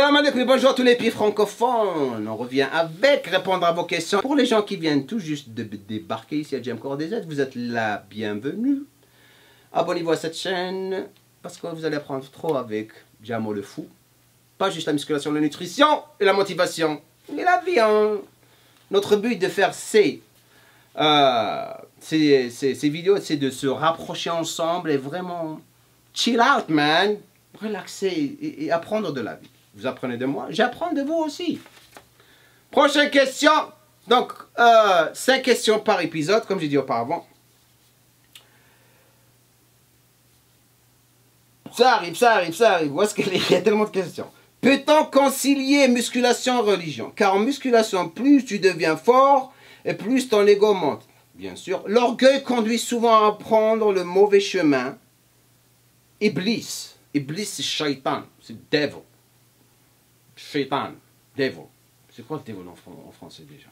Salam alaikum et bonjour à tous les pays francophones. On revient avec répondre à vos questions. Pour les gens qui viennent tout juste de débarquer ici à Jamcore DZ, vous êtes la bienvenue. Abonnez-vous à cette chaîne parce que vous allez apprendre trop avec Jamo le fou. Pas juste la musculation, la nutrition et la motivation. Et la vie. Hein. Notre but de faire ces vidéos, c'est de se rapprocher ensemble et vraiment chill out, man. Relaxer et apprendre de la vie. Vous apprenez de moi, j'apprends de vous aussi. Prochaine question. Donc, 5 questions par épisode, comme j'ai dit auparavant. Ça arrive. Où est-ce qu'il y a tellement de questions? Peut-on concilier musculation et religion? Car en musculation, plus tu deviens fort et plus ton ego monte. Bien sûr, l'orgueil conduit souvent à prendre le mauvais chemin. Iblis. Iblis, c'est shaitan, c'est devil. Shaitan, devil. C'est quoi le devil en français déjà?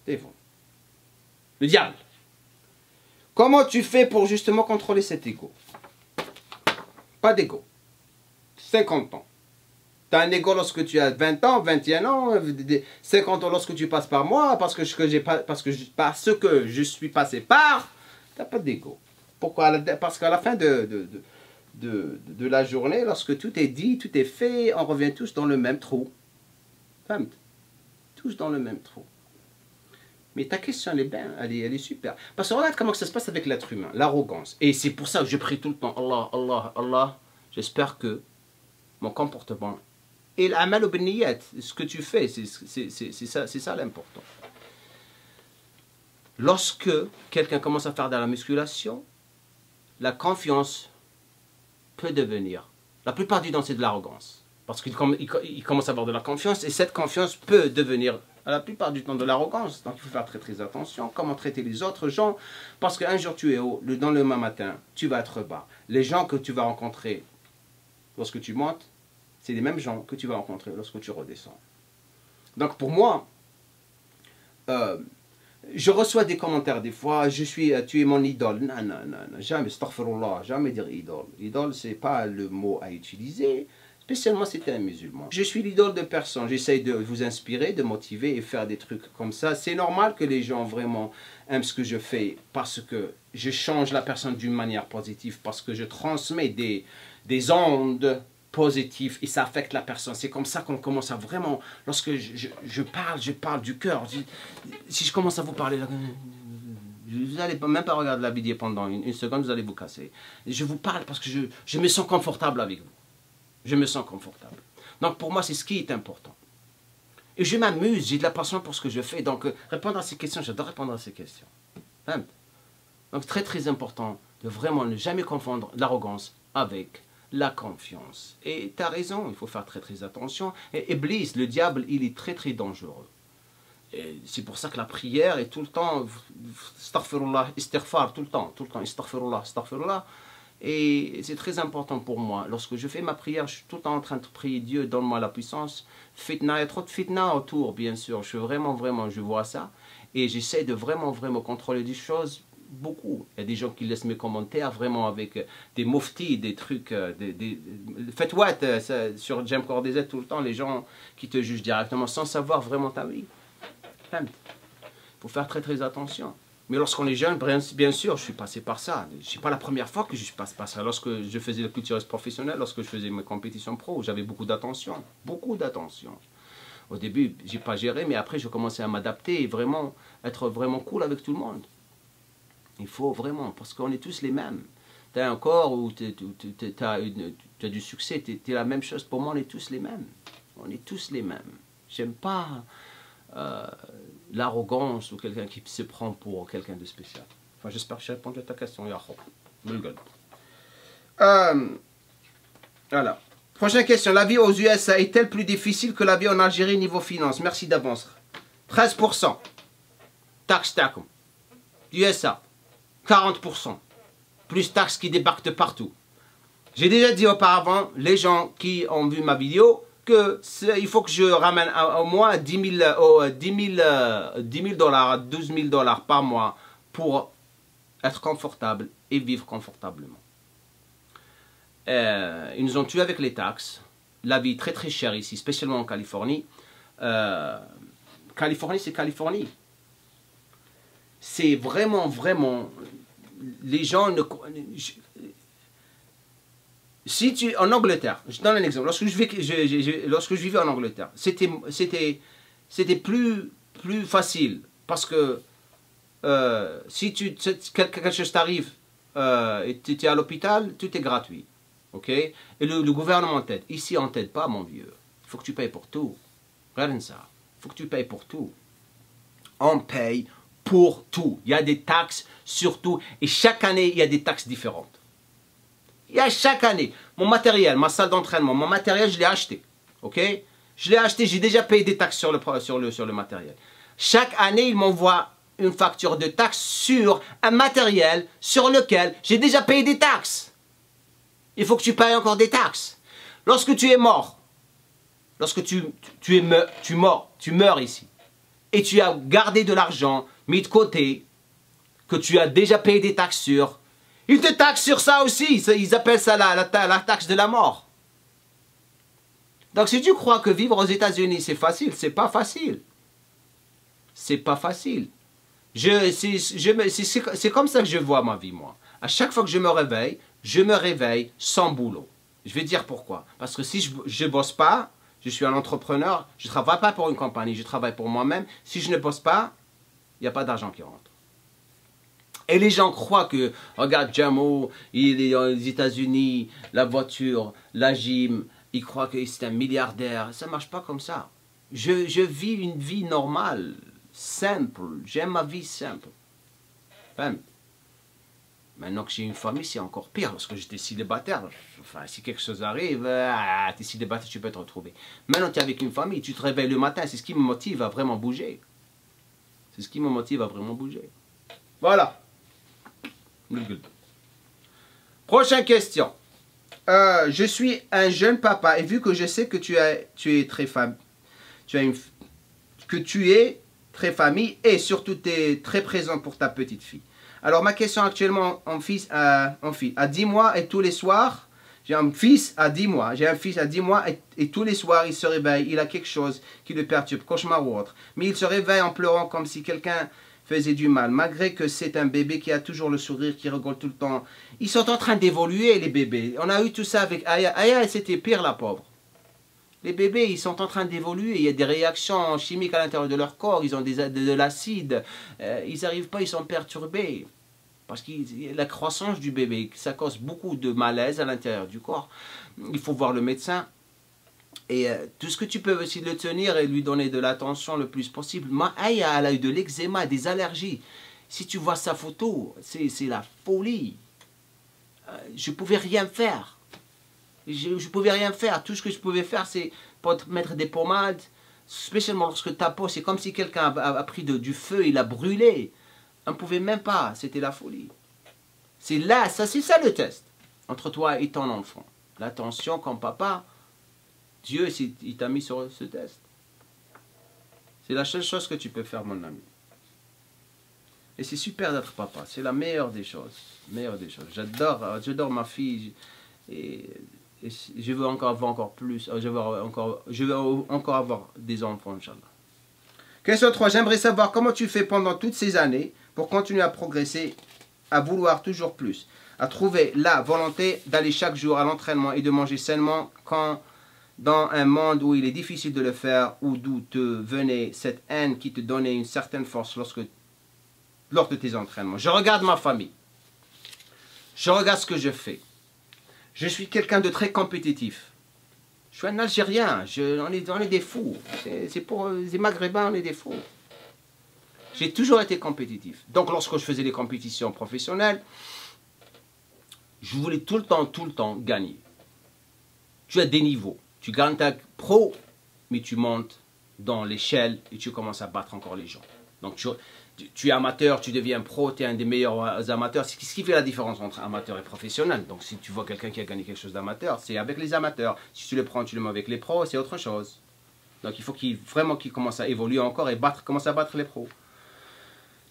Devil. Le diable. Comment tu fais pour justement contrôler cet ego? Pas d'ego. 50 ans. Tu as un ego lorsque tu as 20 ans, 21 ans, 50 ans lorsque tu passes par moi, parce que je suis passé par, tu n'as pas d'ego. Pourquoi? Parce qu'à la fin de la journée, lorsque tout est dit, tout est fait, on revient tous dans le même trou. Tous dans le même trou. Mais ta question, elle est bien, elle est super. Parce que regarde comment ça se passe avec l'être humain, l'arrogance. Et c'est pour ça que je prie tout le temps, Allah, Allah, Allah, j'espère que mon comportement et l'amal obniyat, ce que tu fais, c'est ça l'important. Lorsque quelqu'un commence à faire de la musculation, la confiance peut devenir, la plupart du temps c'est de l'arrogance, parce qu'il commence à avoir de la confiance, et cette confiance peut devenir, la plupart du temps, de l'arrogance. Donc il faut faire très attention, comment traiter les autres gens, parce qu'un jour tu es haut, dans le lendemain matin, tu vas être bas. Les gens que tu vas rencontrer lorsque tu montes, c'est les mêmes gens que tu vas rencontrer lorsque tu redescends. Donc pour moi, je reçois des commentaires des fois, tu es mon idole. Non, jamais, astaghfirullah, jamais dire idole. Idole, c'est pas le mot à utiliser, spécialement si tu es un musulman. Je suis l'idole de personne, j'essaye de vous inspirer, de motiver et faire des trucs comme ça. C'est normal que les gens vraiment aiment ce que je fais parce que je change la personne d'une manière positive, parce que je transmets des ondes positif et ça affecte la personne. C'est comme ça qu'on commence à vraiment, lorsque je parle du cœur. Si je commence à vous parler, vous n'allez même pas regarder la vidéo pendant une seconde, vous allez vous casser. Je vous parle parce que je me sens confortable avec vous. Je me sens confortable. Donc pour moi, c'est ce qui est important. Et je m'amuse, j'ai de la passion pour ce que je fais. Donc répondre à ces questions, j'adore répondre à ces questions. Donc très important de vraiment ne jamais confondre l'arrogance avec la confiance. Et tu as raison, il faut faire très attention. Et Iblis, le diable, il est très dangereux. C'est pour ça que la prière est tout le temps, astaghfirullah, istighfar, tout le temps, astaghfirullah, astaghfirullah. Et c'est très important pour moi. Lorsque je fais ma prière, je suis tout le temps en train de prier Dieu, donne-moi la puissance. Fitna, il y a trop de fitna autour, bien sûr. Je suis vraiment, je vois ça. Et j'essaie de vraiment contrôler des choses. Beaucoup. Il y a des gens qui laissent mes commentaires vraiment avec des muftis, des trucs, faites what sur Jamcore DZ tout le temps, les gens qui te jugent directement sans savoir vraiment ta vie. Il faut faire très attention. Mais lorsqu'on est jeune, bien sûr, je suis passé par ça. Ce n'est pas la première fois que je passe par ça. Lorsque je faisais le culturiste professionnel, lorsque je faisais mes compétitions pro, j'avais beaucoup d'attention. Au début, je n'ai pas géré, mais après, je commençais à m'adapter et vraiment être vraiment cool avec tout le monde. Il faut vraiment, parce qu'on est tous les mêmes. Tu as un corps où tu as du succès, tu es la même chose. Pour moi, on est tous les mêmes. On est tous les mêmes. J'aime pas l'arrogance ou quelqu'un qui se prend pour quelqu'un de spécial. Enfin, j'espère que j'ai répondu à ta question. Voilà. Prochaine question. La vie aux USA est-elle plus difficile que la vie en Algérie niveau finance? Merci d'avance. 13%. Taxe takum. USA. 40%, plus taxes qui débarquent de partout. J'ai déjà dit auparavant, les gens qui ont vu ma vidéo, qu'il faut que je ramène au moins 10 000 dollars, 12 000 dollars par mois pour être confortable et vivre confortablement. Ils nous ont tués avec les taxes. la vie très très chère ici, spécialement en Californie. Californie, c'est Californie. C'est vraiment, vraiment... Les gens ne... Si tu... En Angleterre, je donne un exemple. Lorsque je vivais en Angleterre, c'était plus facile. Parce que si quelque chose t'arrive et tu es à l'hôpital, tout est gratuit. Ok? Et le gouvernement t'aide. Ici, on ne t'aide pas, mon vieux. Il faut que tu payes pour tout. Regarde ça. Il faut que tu payes pour tout. On paye pour tout. Il y a des taxes sur tout. Et chaque année, il y a des taxes différentes. Il y a chaque année. Mon matériel, ma salle d'entraînement, mon matériel, je l'ai acheté. Ok? Je l'ai acheté, j'ai déjà payé des taxes sur le matériel. Chaque année, ils m'envoient une facture de taxes sur un matériel sur lequel j'ai déjà payé des taxes. Il faut que tu payes encore des taxes. Lorsque tu es mort, lorsque tu meurs ici, et tu as gardé de l'argent, mis de côté, que tu as déjà payé des taxes sur, ils te taxent sur ça aussi. Ils appellent ça la taxe de la mort. Donc si tu crois que vivre aux États-Unis c'est facile, c'est pas facile. C'est pas facile. C'est comme ça que je vois ma vie, moi. À chaque fois que je me réveille sans boulot. Je vais dire pourquoi. Parce que si je ne bosse pas, je suis un entrepreneur, je ne travaille pas pour une compagnie, je travaille pour moi-même. Si je ne bosse pas, il n'y a pas d'argent qui rentre. Et les gens croient que, regarde Jamo, il est aux États-Unis, la voiture, la gym, ils croient que c'est un milliardaire. Ça ne marche pas comme ça. Je vis une vie normale, simple. J'aime ma vie simple. Enfin, maintenant que j'ai une famille, c'est encore pire. Lorsque j'étais célibataire, enfin, si quelque chose arrive, tu es célibataire, tu peux te retrouver. Maintenant, tu es avec une famille, tu te réveilles le matin, c'est ce qui me motive à vraiment bouger. C'est ce qui me motive à vraiment bouger. Voilà. Prochaine question. Je suis un jeune papa et vu que je sais que tu es très famille et surtout tu es très présent pour ta petite fille. Alors ma question actuellement, mon fils à 10 mois et tous les soirs, j'ai un fils à 10 mois, et tous les soirs il se réveille, il a quelque chose qui le perturbe, cauchemar ou autre. Mais il se réveille en pleurant comme si quelqu'un faisait du mal, malgré que c'est un bébé qui a toujours le sourire, qui rigole tout le temps. Ils sont en train d'évoluer, les bébés. On a eu tout ça avec Aya. Aya, c'était pire, la pauvre. Les bébés, ils sont en train d'évoluer. Il y a des réactions chimiques à l'intérieur de leur corps. Ils ont de l'acide. Ils n'arrivent pas, ils sont perturbés. Parce que la croissance du bébé, ça cause beaucoup de malaise à l'intérieur du corps. Il faut voir le médecin. Et tout ce que tu peux aussi le tenir et lui donner de l'attention le plus possible. Aya, elle a eu de l'eczéma, des allergies. Si tu vois sa photo, c'est la folie. Je ne pouvais rien faire. Je pouvais rien faire. Tout ce que je pouvais faire, c'est mettre des pommades. Spécialement lorsque ta peau, c'est comme si quelqu'un a pris du feu, il a brûlé. On ne pouvait même pas. C'était la folie. C'est ça le test. Entre toi et ton enfant. L'attention comme papa. Dieu, il t'a mis sur ce test. C'est la seule chose que tu peux faire, mon ami. Et c'est super d'être papa. C'est la meilleure des choses. J'adore ma fille. Et je veux encore avoir plus. Je veux encore avoir des enfants, Inch'Allah. Question 3. J'aimerais savoir comment tu fais pendant toutes ces années pour continuer à progresser, à vouloir toujours plus, à trouver la volonté d'aller chaque jour à l'entraînement et de manger sainement dans un monde où il est difficile de le faire, ou d'où te venait cette haine qui te donnait une certaine force lors de tes entraînements. Je regarde ma famille. Je regarde ce que je fais. Je suis quelqu'un de très compétitif. Je suis un Algérien. On est des fous. C'est pour les Maghrébins, on est des fous. J'ai toujours été compétitif. Donc lorsque je faisais des compétitions professionnelles, je voulais tout le temps gagner. Tu as des niveaux. Tu gagnes ta pro, mais tu montes dans l'échelle et tu commences à battre encore les gens. Donc tu es amateur, tu deviens pro, tu es un des meilleurs amateurs. C'est ce qui fait la différence entre amateur et professionnel. Donc si tu vois quelqu'un qui a gagné quelque chose d'amateur, c'est avec les amateurs. Si tu le prends, tu le mets avec les pros, c'est autre chose. Donc il faut vraiment qu'il commence à évoluer encore et commence à battre les pros.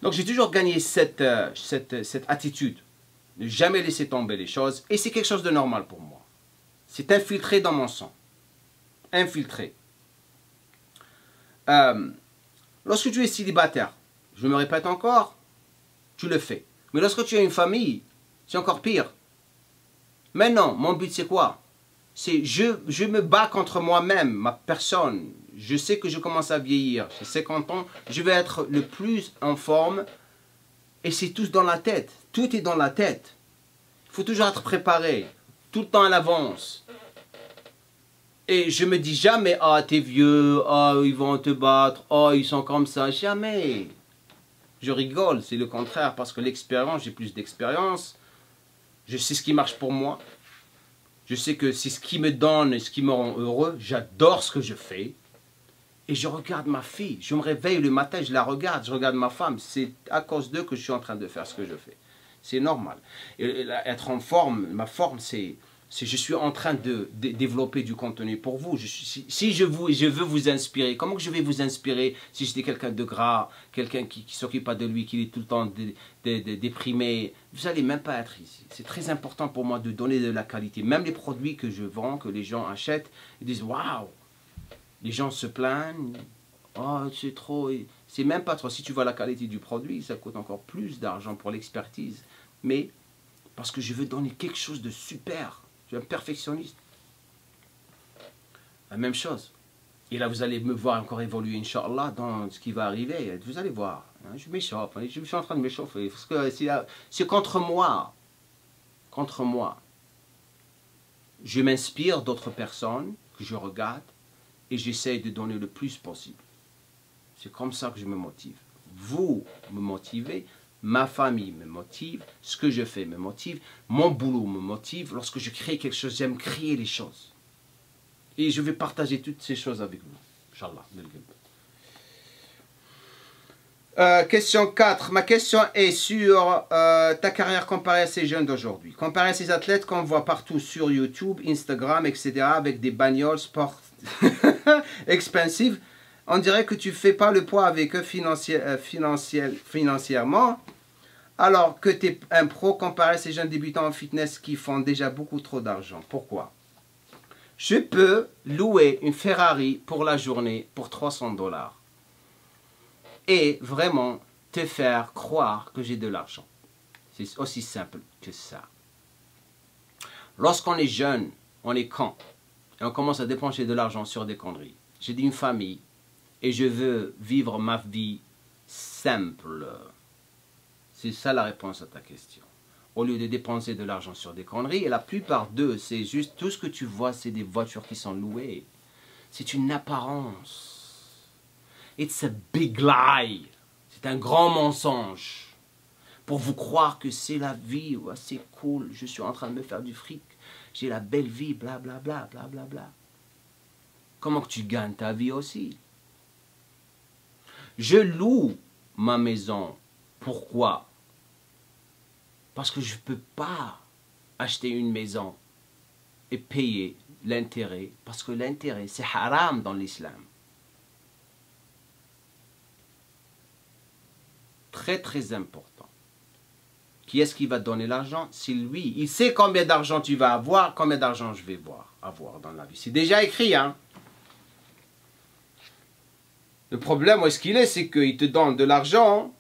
Donc j'ai toujours gagné cette attitude. Ne jamais laisser tomber les choses. Et c'est quelque chose de normal pour moi. C'est infiltré dans mon sang. infiltré. Lorsque tu es célibataire, je me répète encore, tu le fais. Mais lorsque tu as une famille, c'est encore pire. Maintenant, mon but c'est quoi? C'est je me bats contre moi-même, ma personne. Je sais que je commence à vieillir. J'ai 50 ans, je vais être le plus en forme. Et c'est tout dans la tête. Tout est dans la tête. Il faut toujours être préparé. Tout le temps à l'avance. Et je me dis jamais, ah, t'es vieux, ah, ils vont te battre, ah, ils sont comme ça. Jamais. Je rigole, c'est le contraire, parce que l'expérience, j'ai plus d'expérience. Je sais ce qui marche pour moi. Je sais que c'est ce qui me donne et ce qui me rend heureux. J'adore ce que je fais. Et je regarde ma fille. Je me réveille le matin, je la regarde. Je regarde ma femme. C'est à cause d'eux que je suis en train de faire ce que je fais. C'est normal. Et être en forme, ma forme, c'est je suis en train de développer du contenu pour vous. Si je veux vous inspirer, comment que je vais vous inspirer si j'étais quelqu'un de gras, quelqu'un qui ne s'occupe pas de lui, qui est tout le temps déprimé? Vous n'allez même pas être ici. C'est très important pour moi de donner de la qualité. Même les produits que je vends, que les gens achètent, ils disent « Waouh !» Les gens se plaignent. « Oh, c'est trop. » C'est même pas trop. Si tu vois la qualité du produit, ça coûte encore plus d'argent pour l'expertise. Mais parce que je veux donner quelque chose de super. Je suis un perfectionniste. La même chose. Et là, vous allez me voir encore évoluer, Inch'Allah, dans ce qui va arriver. Vous allez voir. Je m'échauffe. Je suis en train de m'échauffer. Parce que c'est contre moi. Contre moi. Je m'inspire d'autres personnes que je regarde et j'essaie de donner le plus possible. C'est comme ça que je me motive. Vous me motivez. Ma famille me motive, ce que je fais me motive, mon boulot me motive. Lorsque je crée quelque chose, j'aime créer les choses. Et je vais partager toutes ces choses avec vous. Inch'Allah. Question 4. Ma question est sur ta carrière comparée à ces jeunes d'aujourd'hui. Comparée à ces athlètes qu'on voit partout sur YouTube, Instagram, etc. avec des bagnoles sport expensive. On dirait que tu ne fais pas le poids avec eux financièrement. Alors que tu es un pro comparé à ces jeunes débutants en fitness qui font déjà beaucoup trop d'argent. Pourquoi? Je peux louer une Ferrari pour la journée pour 300 $. Et vraiment te faire croire que j'ai de l'argent. C'est aussi simple que ça. Lorsqu'on est jeune, on est con. Et on commence à dépenser de l'argent sur des conneries. J'ai une famille et je veux vivre ma vie simple. C'est ça la réponse à ta question. Au lieu de dépenser de l'argent sur des conneries, et la plupart d'eux, c'est juste tout ce que tu vois, c'est des voitures qui sont louées. C'est une apparence. It's a big lie. C'est un grand mensonge. Pour vous croire que c'est la vie, ouais, c'est cool, je suis en train de me faire du fric, j'ai la belle vie, blablabla, blablabla. Comment que tu gagnes ta vie aussi? Je loue ma maison. Pourquoi? Parce que je ne peux pas acheter une maison et payer l'intérêt. Parce que l'intérêt, c'est haram dans l'islam. Très très important. Qui est-ce qui va donner l'argent? C'est lui. Il sait combien d'argent tu vas avoir, combien d'argent je vais avoir dans la vie. C'est déjà écrit, hein. Le problème, où est-ce qu'il est, c'est qu'il te donne de l'argent,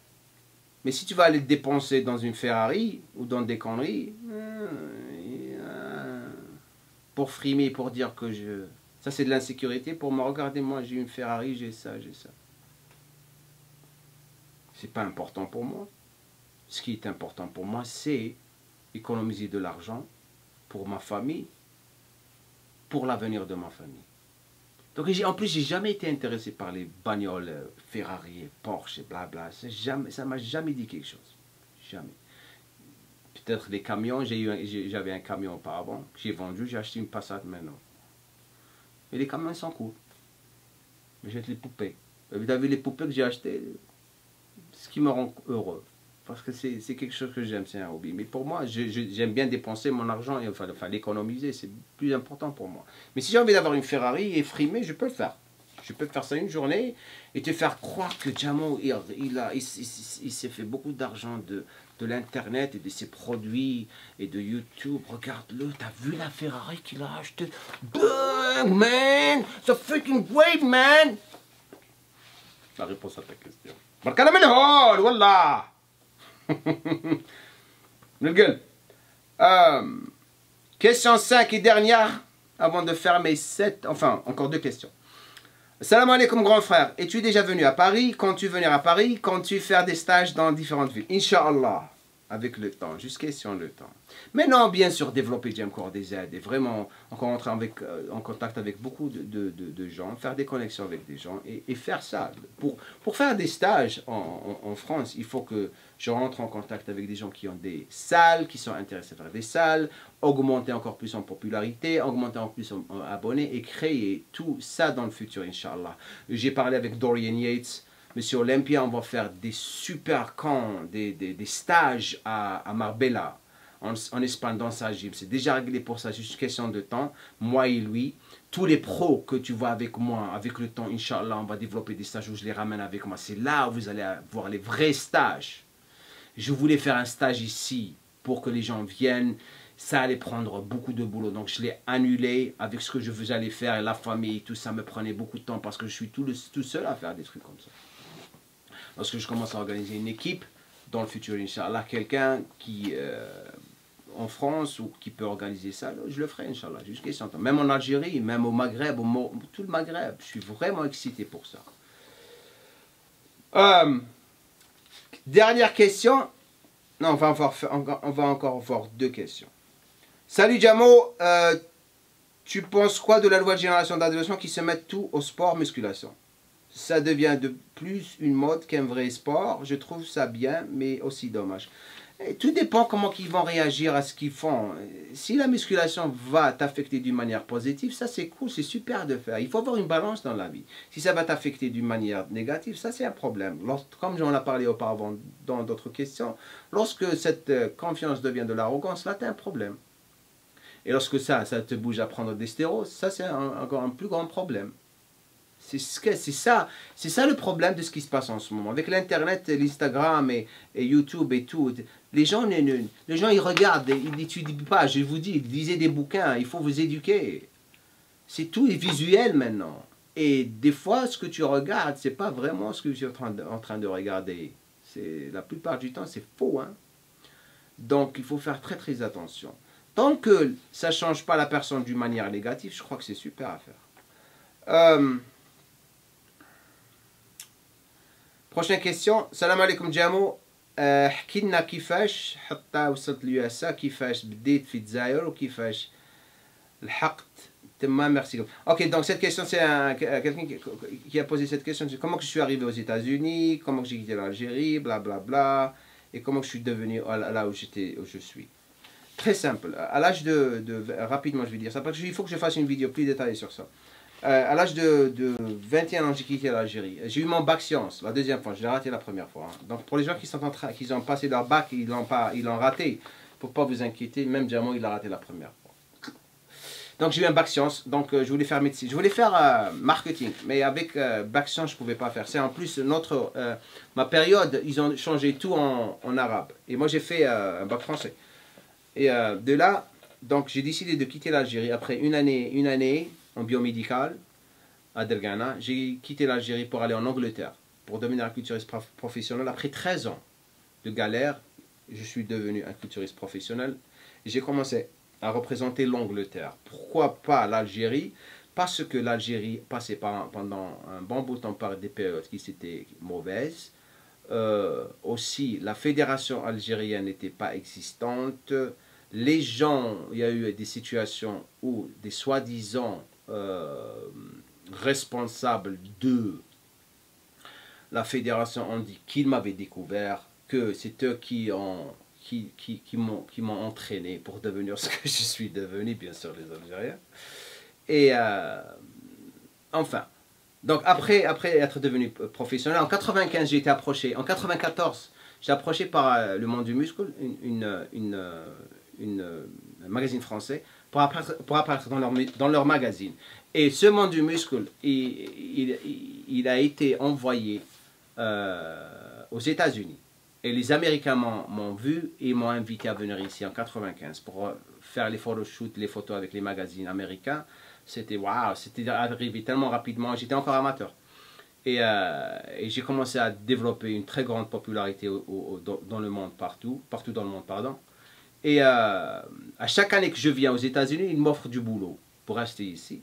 mais si tu vas aller te dépenser dans une Ferrari ou dans des conneries, pour frimer, pour dire que je... Ça, c'est de l'insécurité pour me regarder, moi, j'ai une Ferrari, j'ai ça, j'ai ça. C'est pas important pour moi. Ce qui est important pour moi, c'est économiser de l'argent pour ma famille, pour l'avenir de ma famille. Donc, en plus, j'ai jamais été intéressé par les bagnoles Ferrari, Porsche et blabla. Ça m'a jamais dit quelque chose. Jamais. Peut-être les camions, j'avais un camion auparavant, que j'ai vendu, j'ai acheté une Passat maintenant. Mais les camions sont cool. J'ai les poupées. Vous avez les poupées que j'ai achetées, ce qui me rend heureux. Parce que c'est quelque chose que j'aime, c'est un hobby. Mais pour moi, j'aime bien dépenser mon argent et enfin l'économiser, c'est plus important pour moi. Mais si j'ai envie d'avoir une Ferrari et frimer, je peux le faire. Je peux faire ça une journée et te faire croire que Jamo, il s'est fait beaucoup d'argent de l'internet et de ses produits et de YouTube. Regarde-le, t'as vu la Ferrari qu'il a acheté? Dang, man! It's freaking great, man! La réponse à ta question. Barkana min hol, wallah! Gueule. Question 5 et dernière, avant de faire mes 7, enfin, encore 2 questions. Salam alaikum grand frère, es-tu déjà venu à Paris? Comptes-tu venir à Paris? Comptes-tu faire des stages dans différentes villes? Inch'Allah, avec le temps, juste question le temps. Maintenant, bien sûr, développer Jam Corps des aides et vraiment encore entrer en contact avec beaucoup de gens, faire des connexions avec des gens et faire ça. Pour faire des stages en France, il faut que je rentre en contact avec des gens qui ont des salles, qui sont intéressés par des salles, augmenter encore plus en popularité, augmenter encore plus en abonnés et créer tout ça dans le futur, Inch'Allah. J'ai parlé avec Dorian Yates, Monsieur Olympia, on va faire des super camps, des stages à Marbella, en Espagne, dans sa gym. C'est déjà réglé pour ça, c'est juste une question de temps. Moi et lui, tous les pros que tu vois avec moi, avec le temps, Inch'Allah, on va développer des stages où je les ramène avec moi. C'est là où vous allez voir les vrais stages. Je voulais faire un stage ici pour que les gens viennent. Ça allait prendre beaucoup de boulot. Donc, je l'ai annulé avec ce que je faisais aller faire. Et la famille, tout ça me prenait beaucoup de temps parce que je suis tout seul à faire des trucs comme ça. Lorsque je commence à organiser une équipe, dans le futur, Inch'Allah, quelqu'un qui, en France, ou qui peut organiser ça, je le ferai, Inch'Allah, jusqu'à 100 ans. Même en Algérie, même au Maghreb, tout le Maghreb. Je suis vraiment excité pour ça. Dernière question. Non, on va encore voir 2 questions. Salut Jamo, tu penses quoi de la nouvelle génération d'adolescents qui se mettent tout au sport musculation? Ça devient de plus une mode qu'un vrai sport. Je trouve ça bien, mais aussi dommage. Et tout dépend comment ils vont réagir à ce qu'ils font. Si la musculation va t'affecter d'une manière positive, ça c'est cool, c'est super de faire. Il faut avoir une balance dans la vie. Si ça va t'affecter d'une manière négative, ça c'est un problème. Comme j'en ai parlé auparavant dans d'autres questions, lorsque cette confiance devient de l'arrogance, là tu as un problème. Et lorsque ça te bouge à prendre des stéroïdes, ça c'est encore un plus grand problème. C'est ça le problème de ce qui se passe en ce moment. Avec l'Internet, l'Instagram et YouTube et tout, les gens ils regardent, ils n'étudient pas, je vous dis, lisez des bouquins, il faut vous éduquer. C'est tout est visuel maintenant. Et des fois, ce que tu regardes, c'est pas vraiment ce que tu es en train de regarder. La plupart du temps, c'est faux. Hein? Donc, il faut faire très très attention. Tant que ça ne change pas la personne d'une manière négative, je crois que c'est super à faire. Prochaine question. Salam alaikum Jamo. احكي لنا كيفاش حتى وصلت ليو كيفاش بديت في الجزائر وكيفاش لحقت تما merci. Ok, donc cette question c'est quelqu'un qui a posé cette question, c'est comment que je suis arrivé aux États-Unis, comment que j'ai quitté l'Algérie, blablabla, et comment que je suis devenu là où je suis. Très simple. À l'âge rapidement je vais dire ça parce qu'il faut que je fasse une vidéo plus détaillée sur ça. À l'âge de 21 ans, j'ai quitté l'Algérie. J'ai eu mon bac sciences, la deuxième fois. Je l'ai raté la première fois. Hein. Donc, pour les gens qui ont passé leur bac, ils l'ont raté. Il ne faut pas vous inquiéter. Même Jamo, il l'a raté la première fois. Donc, j'ai eu un bac sciences. Donc, je voulais faire médecine. Je voulais faire marketing. Mais avec bac sciences, je ne pouvais pas faire. C'est en plus, ma période, ils ont changé tout en arabe. Et moi, j'ai fait un bac français. Et de là, donc, j'ai décidé de quitter l'Algérie après une année en biomédical à Dergana. J'ai quitté l'Algérie pour aller en Angleterre, pour devenir un culturiste professionnel. Après 13 ans de galère, je suis devenu un culturiste professionnel. J'ai commencé à représenter l'Angleterre. Pourquoi pas l'Algérie? Parce que l'Algérie passait pendant un bon bout de temps par des périodes qui étaient mauvaises. Aussi, la fédération algérienne n'était pas existante. Les gens, il y a eu des situations où des soi-disant responsables de la fédération ont dit qu'ils m'avaient découvert, que c'est eux qui m'ont entraîné pour devenir ce que je suis devenu, bien sûr, les Algériens. Et enfin, donc après être devenu professionnel, en 95 j'ai été approché, en 94 j'ai approché par le Monde du Muscle, un magazine français, pour apparaître dans leur magazine. Et ce monde du muscle, il a été envoyé aux États-Unis. Et les Américains m'ont vu et m'ont invité à venir ici en 95 pour faire les photoshoots, les photos avec les magazines américains. C'était waouh, c'était arrivé tellement rapidement. J'étais encore amateur. Et j'ai commencé à développer une très grande popularité dans le monde, partout dans le monde, pardon. Et à chaque année que je viens aux États-Unis, ils m'offrent du boulot pour rester ici.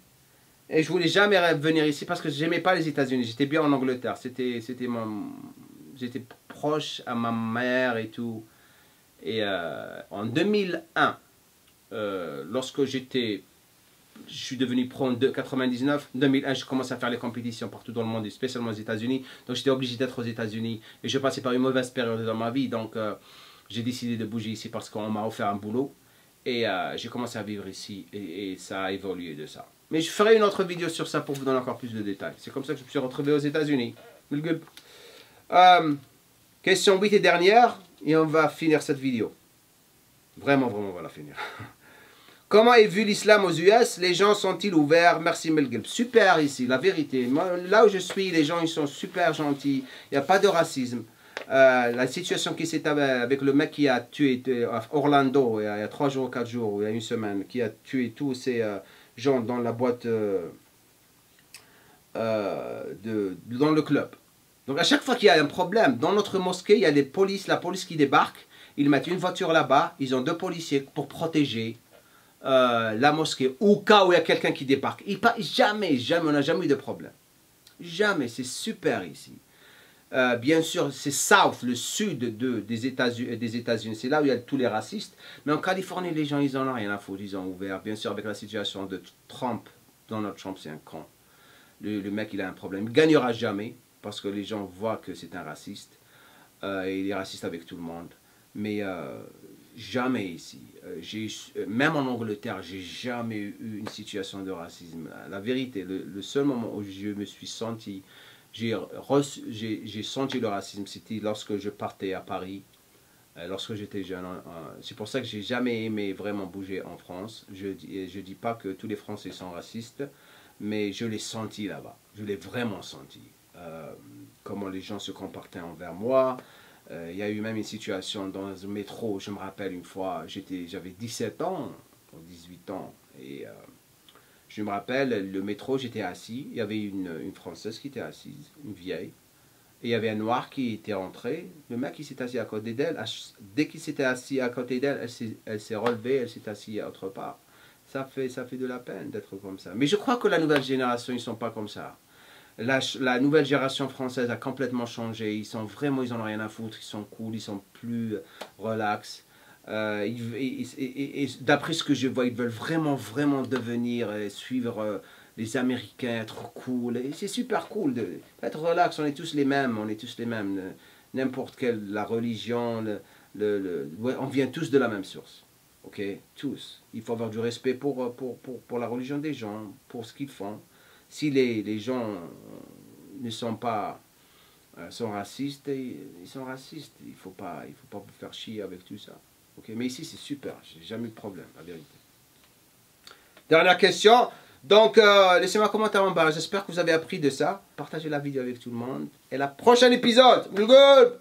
Et je voulais jamais venir ici parce que j'aimais pas les États-Unis. J'étais bien en Angleterre. J'étais proche à ma mère et tout. Et en 2001, lorsque je suis devenu pro en 99, 2001, j'ai commencé à faire les compétitions partout dans le monde, et spécialement aux États-Unis. Donc j'étais obligé d'être aux États-Unis. Et je passais par une mauvaise période dans ma vie. Donc j'ai décidé de bouger ici parce qu'on m'a offert un boulot. Et j'ai commencé à vivre ici. Et ça a évolué de ça. Mais je ferai une autre vidéo sur ça pour vous donner encore plus de détails. C'est comme ça que je me suis retrouvé aux États-Unis. Question 8 et dernière. Et on va finir cette vidéo. Vraiment, on va la finir. Comment est vu l'islam aux US? Les gens sont-ils ouverts? Merci Melgib. Super ici, la vérité. Moi, là où je suis, les gens ils sont super gentils. Il n'y a pas de racisme. La situation qui s'est avec le mec qui a tué à Orlando il y a 3 jours, 4 jours, il y a une semaine, qui a tué tous ces gens dans la boîte, dans le club. Donc à chaque fois qu'il y a un problème, dans notre mosquée, il y a la police qui débarque, ils mettent une voiture là-bas, ils ont 2 policiers pour protéger la mosquée, au cas où il y a quelqu'un qui débarque. Jamais, on n'a jamais eu de problème. Jamais, c'est super ici. Bien sûr, c'est South, le sud des États-Unis, c'est là où il y a tous les racistes. Mais en Californie, les gens, ils en ont rien à foutre, ils ont ouvert. Bien sûr, avec la situation de Trump, Donald Trump, c'est un con. Le mec, il a un problème. Il ne gagnera jamais, parce que les gens voient que c'est un raciste. Et il est raciste avec tout le monde. Mais jamais ici. Même en Angleterre, j'ai jamais eu une situation de racisme. La vérité, le seul moment où je me suis senti... J'ai senti le racisme, c'était lorsque je partais à Paris, lorsque j'étais jeune. C'est pour ça que j'ai jamais aimé vraiment bouger en France. Je dis pas que tous les Français sont racistes, mais je l'ai senti là-bas. Je l'ai vraiment senti. Comment les gens se comportaient envers moi. Il y a eu même une situation dans un métro, je me rappelle une fois, j'avais 17 ans, 18 ans, et... je me rappelle, le métro, j'étais assis, il y avait une Française qui était assise, une vieille, et il y avait un noir qui était rentré, le mec il s'est assis à côté d'elle, dès qu'il s'était assis à côté d'elle, elle s'est relevée, elle s'est assise autre part. Ça fait de la peine d'être comme ça. Mais je crois que la nouvelle génération, ils ne sont pas comme ça. La nouvelle génération française a complètement changé, ils en ont rien à foutre, ils sont cool, ils sont plus relax. Et d'après ce que je vois, ils veulent vraiment devenir, suivre les Américains, être cool. Et c'est super cool d'être relax, on est tous les mêmes, N'importe quelle, la religion, on vient tous de la même source. Ok, tous. Il faut avoir du respect pour la religion des gens, pour ce qu'ils font. Si les gens ne sont pas... sont racistes, ils sont racistes. Il faut pas vous faire chier avec tout ça. Okay, mais ici, c'est super. J'ai jamais eu de problème, la vérité. Dernière question. Donc, laissez-moi un commentaire en bas. J'espère que vous avez appris de ça. Partagez la vidéo avec tout le monde. Et la prochaine épisode. Good.